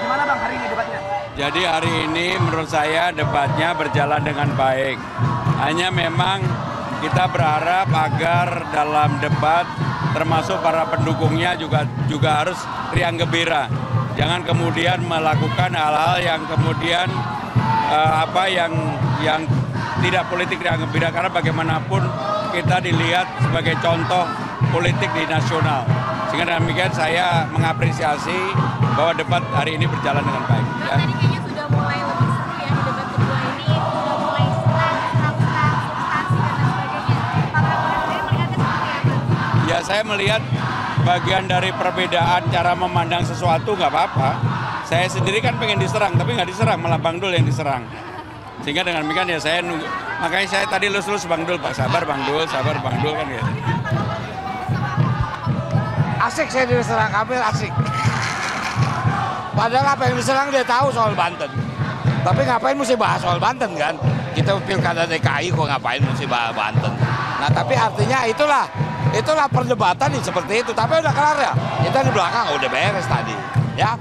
Gimana Bang hari ini debatnya? Jadi hari ini menurut saya debatnya berjalan dengan baik. Hanya memang kita berharap agar dalam debat termasuk para pendukungnya juga harus riang gembira. Jangan kemudian melakukan hal-hal yang kemudian yang tidak politik riang gembira, karena bagaimanapun kita dilihat sebagai contoh politik di nasional. Sehingga demikian saya mengapresiasi bahwa debat hari ini berjalan dengan baik. Nah, tadi kayaknya sudah mulai lebih seru ya di debat kedua ini, sudah mulai serang, substansi dan sebagainya. Pak Prabowo sendiri melihatnya seperti apa? Ya, saya melihat bagian dari perbedaan cara memandang sesuatu nggak apa-apa. Saya sendiri kan pengen diserang, tapi nggak diserang, malah Bang Dul yang diserang. Sehingga dengan demikian ya saya nunggu. Makanya saya tadi lulus Bang Dul, Pak, sabar Bang Dul kan gitu. Asik saya diserang Kamil, asik. Padahal apa yang diserang dia tahu soal Banten. Tapi ngapain mesti bahas soal Banten kan? Kita pilkada DKI kok ngapain mesti bahas Banten. Nah tapi artinya itulah perdebatan nih seperti itu. Tapi udah kelar ya. Kita di belakang udah beres tadi. Ya.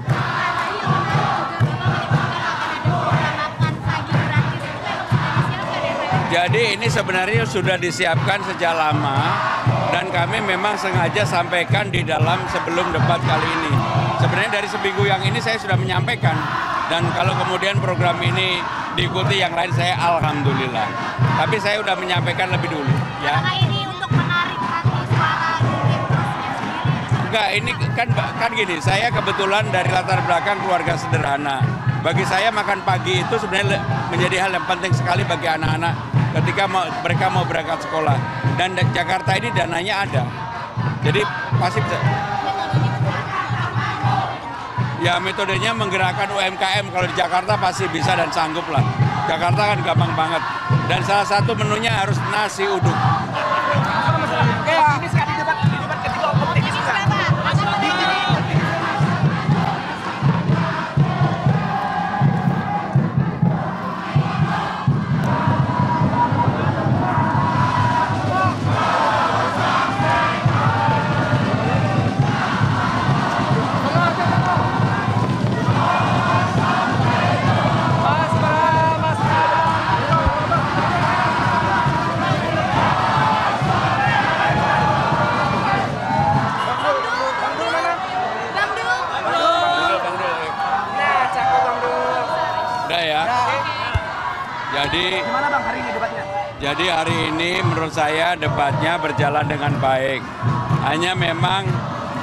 Jadi ini sebenarnya sudah disiapkan sejak lama dan kami memang sengaja sampaikan di dalam sebelum debat kali ini. Sebenarnya dari seminggu yang ini saya sudah menyampaikan, dan kalau kemudian program ini diikuti yang lain saya alhamdulillah. Tapi saya sudah menyampaikan lebih dulu. Ya. Apakah ini untuk menarik hati suara Enggak, ini kan gini, saya kebetulan dari latar belakang keluarga sederhana. Bagi saya makan pagi itu sebenarnya menjadi hal yang penting sekali bagi anak-anak ketika mereka mau berangkat sekolah. Dan Jakarta ini dananya ada. Jadi pasti bisa. Ya metodenya menggerakkan UMKM, kalau di Jakarta pasti bisa dan sanggup lah. Jakarta kan gampang banget. Dan salah satu menunya harus nasi uduk. Ini sekali debat ketiga optimis juga. Udah ya. Gimana Bang hari ini debatnya? Jadi hari ini menurut saya debatnya berjalan dengan baik. Hanya memang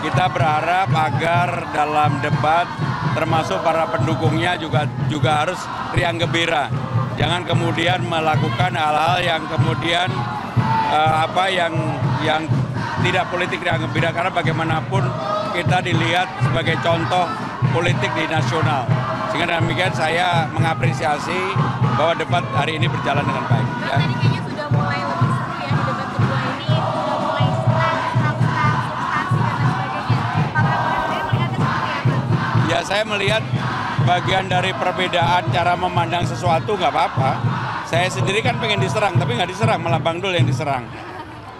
kita berharap agar dalam debat termasuk para pendukungnya juga harus riang gembira. Jangan kemudian melakukan hal-hal yang kemudian yang tidak politik riang gembira, karena bagaimanapun kita dilihat sebagai contoh politik di nasional. Sehingga demikian saya mengapresiasi bahwa debat hari ini berjalan dengan baik. Nah, tadi kayaknya sudah mulai lebih seru ya di debat kedua ini, sudah mulai serang, substansi dan sebagainya. Pak Prabowo sendiri melihatnya seperti apa? Ya, saya melihat bagian dari perbedaan cara memandang sesuatu nggak apa-apa. Saya sendiri kan pengen diserang, tapi nggak diserang, malah Bang Dul yang diserang.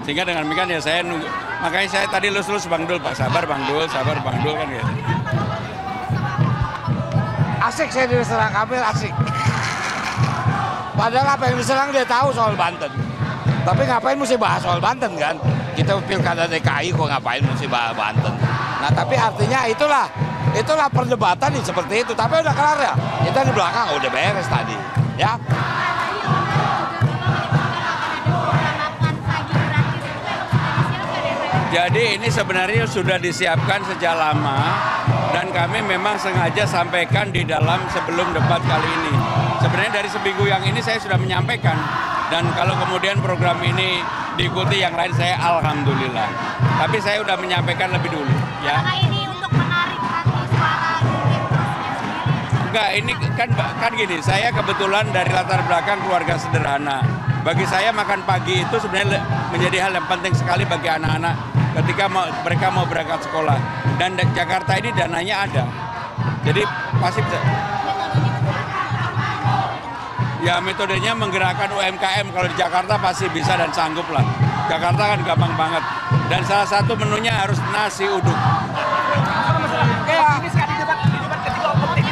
Sehingga dengan demikian ya saya nunggu. Makanya saya tadi lulus Bang Dul, Pak, sabar Bang Dul kan gitu. Asik saya diserang Kamil, asik. Padahal apa yang diserang dia tahu soal Banten. Tapi ngapain mesti bahas soal Banten kan? Kita pilkada DKI kok ngapain mesti bahas Banten. Nah tapi artinya itulah perdebatan nih seperti itu. Tapi udah kelar ya. Kita di belakang udah beres tadi. Ya. Jadi ini sebenarnya sudah disiapkan sejak lama dan kami memang sengaja sampaikan di dalam sebelum debat kali ini. Sebenarnya dari seminggu yang ini saya sudah menyampaikan, dan kalau kemudian program ini diikuti yang lain saya alhamdulillah. Tapi saya sudah menyampaikan lebih dulu. Ya. Apakah ini untuk menarik hati suara Enggak, ini kan gini, saya kebetulan dari latar belakang keluarga sederhana. Bagi saya makan pagi itu sebenarnya menjadi hal yang penting sekali bagi anak-anak ketika mereka mau berangkat sekolah. Dan Jakarta ini dananya ada. Jadi pasti bisa. Ya metodenya menggerakkan UMKM, kalau di Jakarta pasti bisa dan sanggup lah. Jakarta kan gampang banget. Dan salah satu menunya harus nasi uduk. Ini sekali debat ketiga optimis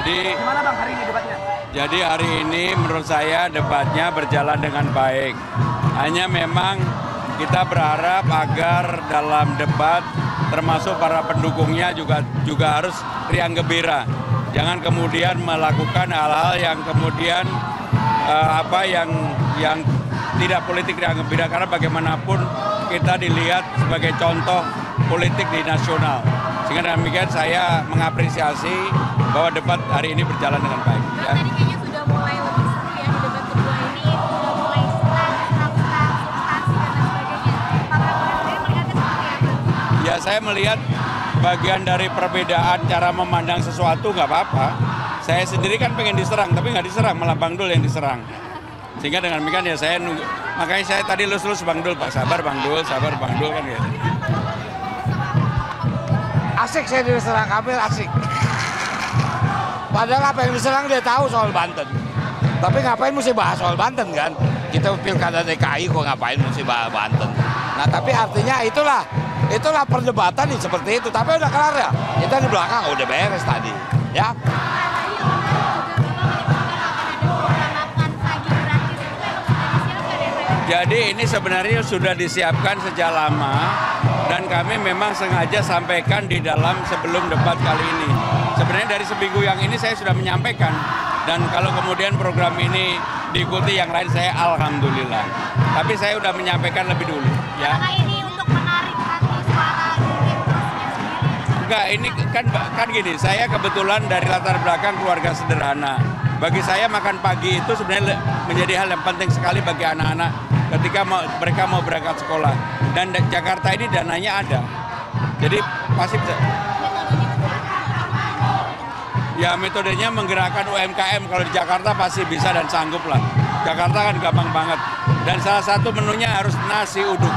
Gimana Bang hari ini debatnya? Jadi hari ini menurut saya debatnya berjalan dengan baik. Hanya memang kita berharap agar dalam debat termasuk para pendukungnya juga harus riang gembira. Jangan kemudian melakukan hal-hal yang kemudian yang tidak politik riang gembira, karena bagaimanapun kita dilihat sebagai contoh politik di nasional. Sehingga demikian saya mengapresiasi bahwa debat hari ini berjalan dengan baik. Bang, tadi kayaknya sudah mulai lebih seru ya di debat kedua ini, sudah mulai serang, substansi dan sebagainya. Pak Prabowo sendiri melihatnya seperti apa? Ya, saya melihat bagian dari perbedaan cara memandang sesuatu nggak apa-apa. Saya sendiri kan pengen diserang, tapi nggak diserang, malah Bang Dul yang diserang. Sehingga dengan demikian ya saya nunggu. Makanya saya tadi lulus Bang Dul, Pak, sabar Bang Dul kan gitu. Asik saya diserang Kamil, asik. Padahal apa yang diserang dia tahu soal Banten. Tapi ngapain mesti bahas soal Banten kan? Kita pilkada DKI kok ngapain mesti bahas Banten. Nah tapi artinya itulah perdebatan nih seperti itu. Tapi udah kelar ya. Kita di belakang udah beres tadi. Ya. Jadi ini sebenarnya sudah disiapkan sejak lama dan kami memang sengaja sampaikan di dalam sebelum debat kali ini. Sebenarnya dari seminggu yang ini saya sudah menyampaikan, dan kalau kemudian program ini diikuti yang lain saya alhamdulillah. Tapi saya sudah menyampaikan lebih dulu. Ya. Apakah ini untuk menarik hati suara sendiri? Enggak, ini kan gini, saya kebetulan dari latar belakang keluarga sederhana. Bagi saya makan pagi itu sebenarnya menjadi hal yang penting sekali bagi anak-anak ketika mereka mau berangkat sekolah. Dan Jakarta ini dananya ada. Jadi pasti bisa. Ya metodenya menggerakkan UMKM, kalau di Jakarta pasti bisa dan sanggup lah. Jakarta kan gampang banget. Dan salah satu menunya harus nasi uduk.